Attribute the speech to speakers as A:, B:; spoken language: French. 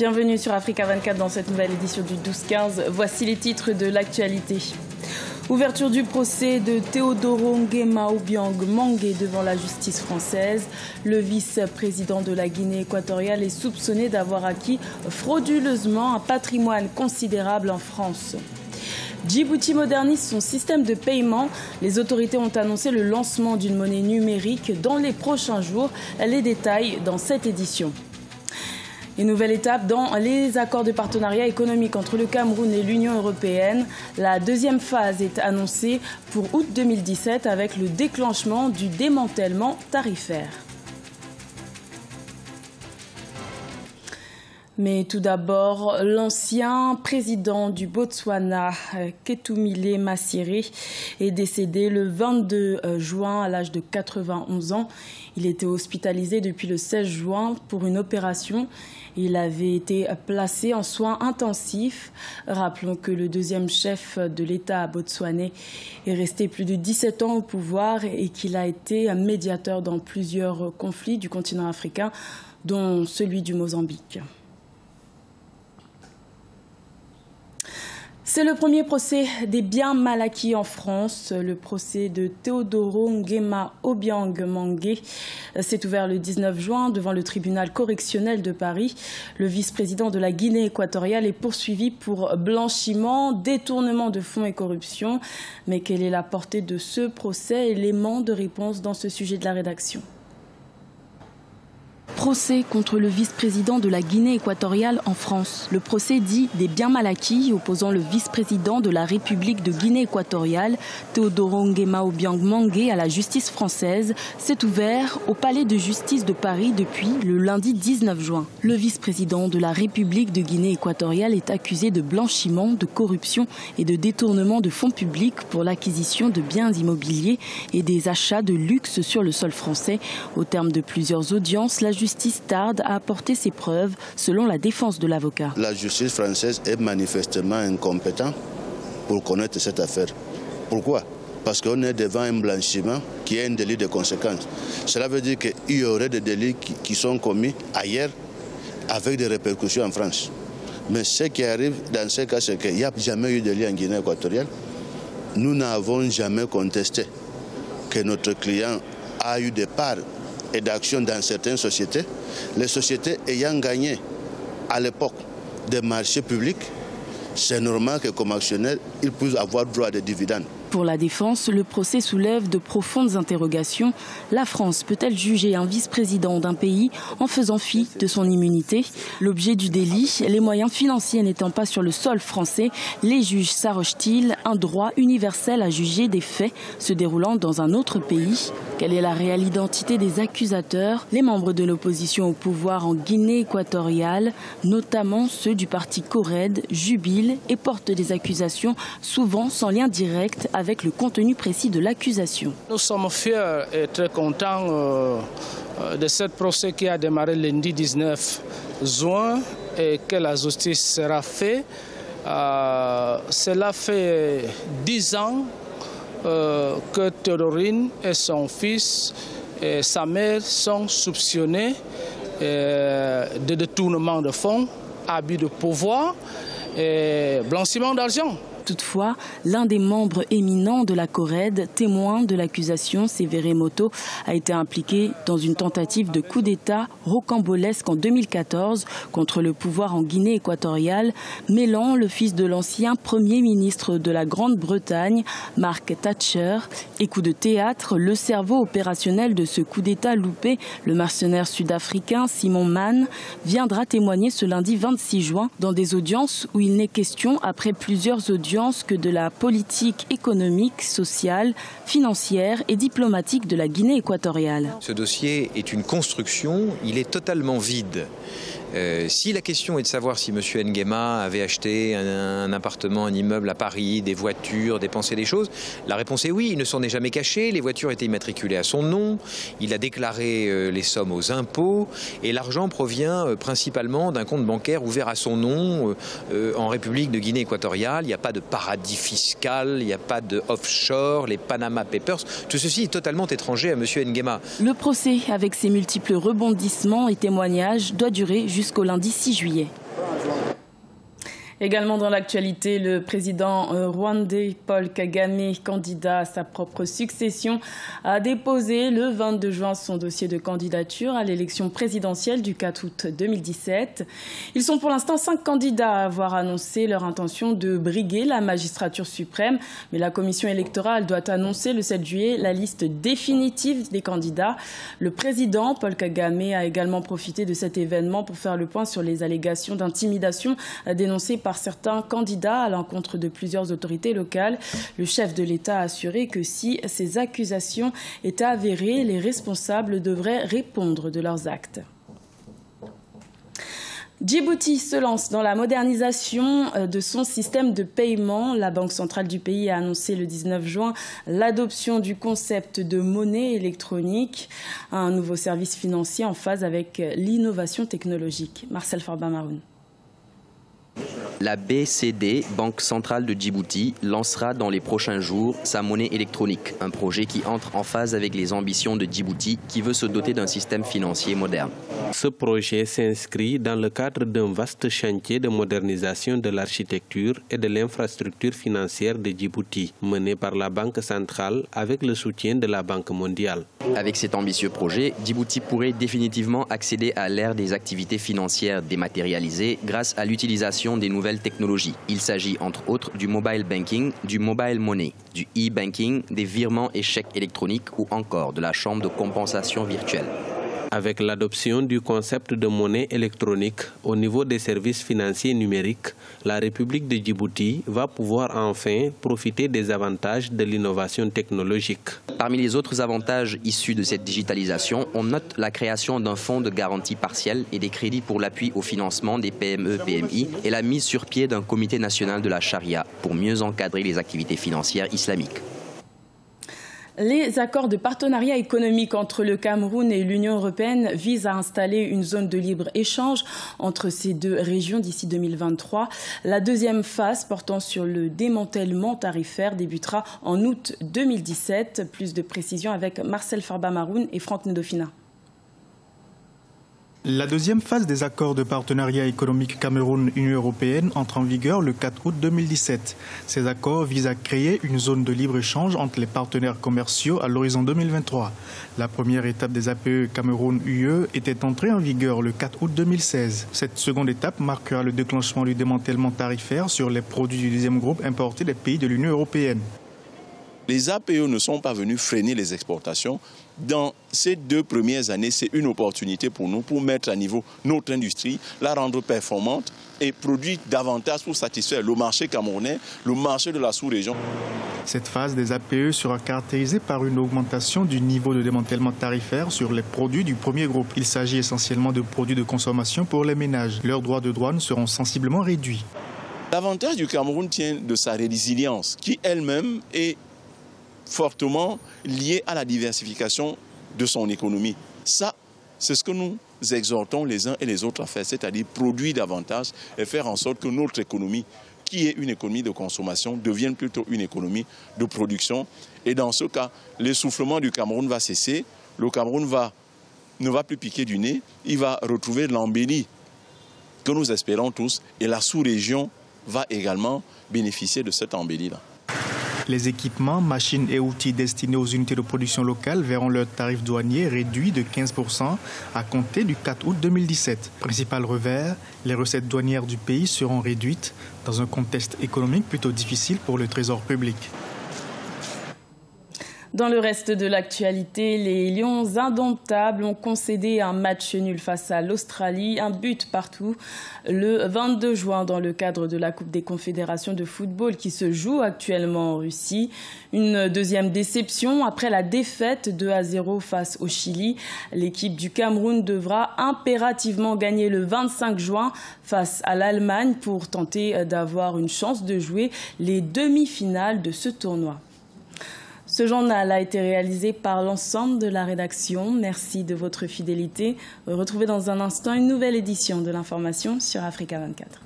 A: Bienvenue sur Africa 24 dans cette nouvelle édition du 12-15. Voici les titres de l'actualité. Ouverture du procès de Théodoro Nguema Obiang Mangué devant la justice française. Le vice-président de la Guinée équatoriale est soupçonné d'avoir acquis frauduleusement un patrimoine considérable en France. Djibouti modernise son système de paiement. Les autorités ont annoncé le lancement d'une monnaie numérique dans les prochains jours. Les détails dans cette édition. Une nouvelle étape dans les accords de partenariat économique entre le Cameroun et l'Union européenne. La deuxième phase est annoncée pour août 2017 avec le déclenchement du démantèlement tarifaire. Mais tout d'abord, l'ancien président du Botswana, Ketumile Masire, est décédé le 22 juin à l'âge de 91 ans. Il était hospitalisé depuis le 16 juin pour une opération. Il avait été placé en soins intensifs. Rappelons que le deuxième chef de l'État botswanais est resté plus de 17 ans au pouvoir et qu'il a été un médiateur dans plusieurs conflits du continent africain, dont celui du Mozambique. C'est le premier procès des biens mal acquis en France. Le procès de Théodoro Nguema Obiang Mangué s'est ouvert le 19 juin devant le tribunal correctionnel de Paris. Le vice-président de la Guinée équatoriale est poursuivi pour blanchiment, détournement de fonds et corruption. Mais quelle est la portée de ce procès? Élément de réponse dans ce sujet de la rédaction. Procès contre le vice-président de la Guinée équatoriale en France. Le procès dit des biens mal acquis opposant le vice-président de la République de Guinée équatoriale, Théodoro Nguema Obiang Mangué, à la justice française, s'est ouvert au palais de justice de Paris depuis le lundi 19 juin. Le vice-président de la République de Guinée équatoriale est accusé de blanchiment, de corruption et de détournement de fonds publics pour l'acquisition de biens immobiliers et des achats de luxe sur le sol français. Au terme de plusieurs audiences, la justice tarde à apporter ses preuves, selon la défense de l'avocat.
B: La justice française est manifestement incompétente pour connaître cette affaire. Pourquoi? Parce qu'on est devant un blanchiment qui est un délit de conséquence. Cela veut dire qu'il y aurait des délits qui sont commis ailleurs avec des répercussions en France. Mais ce qui arrive dans ce cas, c'est qu'il n'y a jamais eu de délit en Guinée équatoriale. Nous n'avons jamais contesté que notre client a eu des parts et d'actions dans certaines sociétés, les sociétés ayant gagné à l'époque des marchés publics, c'est normal que comme actionnaire, ils puissent avoir droit à des dividendes.
A: Pour la défense, le procès soulève de profondes interrogations. La France peut-elle juger un vice-président d'un pays en faisant fi de son immunité? L'objet du délit, les moyens financiers n'étant pas sur le sol français, les juges s'arrogent-ils un droit universel à juger des faits se déroulant dans un autre pays? Quelle est la réelle identité des accusateurs? Les membres de l'opposition au pouvoir en Guinée équatoriale, notamment ceux du parti CORED, jubilent et portent des accusations souvent sans lien direct avec le contenu précis de l'accusation.
C: Nous sommes fiers et très contents de ce procès qui a démarré lundi 19 juin et que la justice sera faite. Cela fait 10 ans que Théodorine et son fils et sa mère sont soupçonnés de détournement de fonds, abus de pouvoir et blanchiment d'argent.
A: Toutefois, l'un des membres éminents de la CORED, témoin de l'accusation, Sévéré Moto, a été impliqué dans une tentative de coup d'État rocambolesque en 2014 contre le pouvoir en Guinée équatoriale, mêlant le fils de l'ancien Premier ministre de la Grande-Bretagne, Mark Thatcher, et coup de théâtre, le cerveau opérationnel de ce coup d'État loupé, le mercenaire sud-africain Simon Mann, viendra témoigner ce lundi 26 juin dans des audiences où il n'est question, après plusieurs audiences, que de la politique économique, sociale, financière et diplomatique de la Guinée équatoriale.
D: Ce dossier est une construction, il est totalement vide. Si la question est de savoir si M. Nguema avait acheté un appartement, un immeuble à Paris, des voitures, dépensé des choses, la réponse est oui, il ne s'en est jamais caché, les voitures étaient immatriculées à son nom, il a déclaré les sommes aux impôts et l'argent provient principalement d'un compte bancaire ouvert à son nom en République de Guinée équatoriale. Il n'y a pas de paradis fiscal, il n'y a pas de offshore, les Panama Papers, tout ceci est totalement étranger à M. Nguema.
A: Le procès, avec ses multiples rebondissements et témoignages, doit durer jusqu'au lundi 6 juillet. Également dans l'actualité, le président rwandais Paul Kagame, candidat à sa propre succession, a déposé le 22 juin son dossier de candidature à l'élection présidentielle du 4 août 2017. Ils sont pour l'instant 5 candidats à avoir annoncé leur intention de briguer la magistrature suprême. Mais la commission électorale doit annoncer le 7 juillet la liste définitive des candidats. Le président Paul Kagame a également profité de cet événement pour faire le point sur les allégations d'intimidation dénoncées par certains candidats à l'encontre de plusieurs autorités locales. Le chef de l'État a assuré que si ces accusations étaient avérées, les responsables devraient répondre de leurs actes. Djibouti se lance dans la modernisation de son système de paiement. La Banque centrale du pays a annoncé le 19 juin l'adoption du concept de monnaie électronique, un nouveau service financier en phase avec l'innovation technologique. Marcel Farba-Maroun.
E: La BCD, Banque centrale de Djibouti, lancera dans les prochains jours sa monnaie électronique, un projet qui entre en phase avec les ambitions de Djibouti qui veut se doter d'un système financier moderne.
F: Ce projet s'inscrit dans le cadre d'un vaste chantier de modernisation de l'architecture et de l'infrastructure financière de Djibouti, mené par la Banque centrale avec le soutien de la Banque mondiale.
E: Avec cet ambitieux projet, Djibouti pourrait définitivement accéder à l'ère des activités financières dématérialisées grâce à l'utilisation des nouvelles technologies. Il s'agit entre autres du mobile banking, du mobile money, du e-banking, des virements et chèques électroniques ou encore de la chambre de compensation virtuelle.
F: Avec l'adoption du concept de monnaie électronique au niveau des services financiers numériques, la République de Djibouti va pouvoir enfin profiter des avantages de l'innovation technologique.
E: Parmi les autres avantages issus de cette digitalisation, on note la création d'un fonds de garantie partielle et des crédits pour l'appui au financement des PME-PMI et la mise sur pied d'un comité national de la charia pour mieux encadrer les activités financières islamiques.
A: Les accords de partenariat économique entre le Cameroun et l'Union européenne visent à installer une zone de libre-échange entre ces deux régions d'ici 2023. La deuxième phase portant sur le démantèlement tarifaire débutera en août 2017. Plus de précisions avec Marcel Farba-Maroun et Franck Ndofina.
G: La deuxième phase des accords de partenariat économique Cameroun-Union européenne entre en vigueur le 4 août 2017. Ces accords visent à créer une zone de libre-échange entre les partenaires commerciaux à l'horizon 2023. La première étape des APE Cameroun-UE était entrée en vigueur le 4 août 2016. Cette seconde étape marquera le déclenchement du démantèlement tarifaire sur les produits du deuxième groupe importés des pays de l'Union européenne.
H: Les APE ne sont pas venus freiner les exportations. Dans ces 2 premières années, c'est une opportunité pour nous pour mettre à niveau notre industrie, la rendre performante et produire davantage pour satisfaire le marché camerounais, le marché de la sous-région.
G: Cette phase des APE sera caractérisée par une augmentation du niveau de démantèlement tarifaire sur les produits du premier groupe. Il s'agit essentiellement de produits de consommation pour les ménages. Leurs droits de douane seront sensiblement réduits.
H: L'avantage du Cameroun tient de sa résilience, qui elle-même est fortement lié à la diversification de son économie. Ça, c'est ce que nous exhortons les uns et les autres à faire, c'est-à-dire produire davantage et faire en sorte que notre économie, qui est une économie de consommation, devienne plutôt une économie de production. Et dans ce cas, l'essoufflement du Cameroun va cesser, le Cameroun ne va plus piquer du nez, il va retrouver l'embellie que nous espérons tous et la sous-région va également bénéficier de cette embellie-là.
G: Les équipements, machines et outils destinés aux unités de production locales verront leur tarif douanier réduit de 15% à compter du 4 août 2017. Principal revers, les recettes douanières du pays seront réduites dans un contexte économique plutôt difficile pour le trésor public.
A: Dans le reste de l'actualité, les Lions indomptables ont concédé un match nul face à l'Australie, un but partout, le 22 juin dans le cadre de la Coupe des Confédérations de football qui se joue actuellement en Russie. Une deuxième déception après la défaite 2-0 face au Chili. L'équipe du Cameroun devra impérativement gagner le 25 juin face à l'Allemagne pour tenter d'avoir une chance de jouer les demi-finales de ce tournoi. Ce journal a été réalisé par l'ensemble de la rédaction. Merci de votre fidélité. Retrouvez dans un instant une nouvelle édition de l'information sur Africa 24.